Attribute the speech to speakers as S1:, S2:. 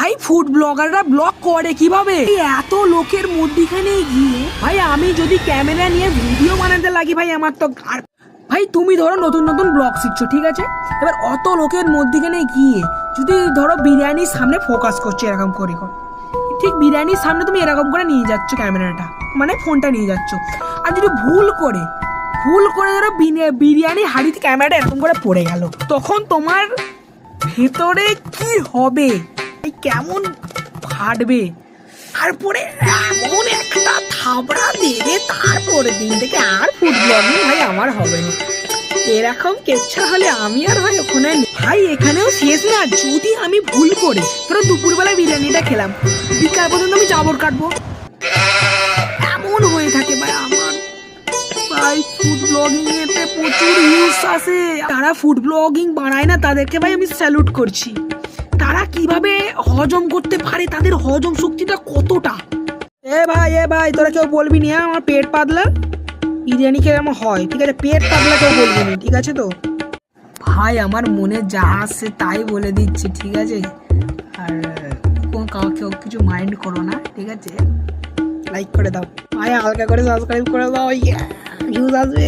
S1: ভাই food ব্লগাররা blog করে কিভাবে? এত লোকের মধ্যখানে গিয়ে ভাই আমি যদি ক্যামেরা নিয়ে ভিডিও বানাতে লাগি ভাই আমার তো আর ভাই তুমি ধরো নতুন নতুন ব্লগ শিখছো, ঠিক আছে? এবার অত লোকের মধ্যখানে গিয়ে যদি ধরো বিরিয়ানির সামনে ফোকাস করছো এরকম করে, ঠিক বিরিয়ানির সামনে তুমি এরকম করে নিয়ে যাচ্ছ ক্যামেরাটা, মানে ফোনটা নিয়ে যাচ্ছ, আর যদি ভুল করে ধরো বিরিয়ানি হাঁড়িতে ক্যামেরাটা এরকম করে পড়ে গেল, তখন তোমার ভেতরে কি হবে? কেমন ফাটবে? তারপরে এমন একটা থাবড়া দেবে, তারপরে দিন থেকে আর ফুড ব্লগিং ভাই আমার হবে না। এরকম কেচ্ছা হলে আমি আর ভাই ওখানে ভাই এখানেও শেষ না। যদি আমি ভুল করে ধরো দুপুরবেলা বিরিয়ানিটা খেলাম, বিকাল পর্যন্ত আমি চাবর কাটবো, এমন হয়ে থাকে ভাই আমার। ভাই ফুড ব্লগিং এতে প্রচুর ইউজ আছে। তারা ফুড ব্লগিং বানায় না, তাদেরকে ভাই আমি স্যালুট করছি। তারা কিভাবে হজম করতে পারে, তাদের হজম শক্তিটা কতটা। এ ভাই তোরা কেউ বলবি না আমার পেট পাতলা, বিরিয়ানি খেয়ে আমার হয়, ঠিক আছে? পেট পাতলা কেউ বলবি না, ঠিক আছে তো? ভাই আমার মনে যা আসছে তাই বলে দিচ্ছি, ঠিক আছে? আর কেউ কিছু মাইন্ড করো না, ঠিক আছে? লাইক করে দাও ভাই, হালকা করে সাবস্ক্রাইব করে দাও, ভিউজ আসবে।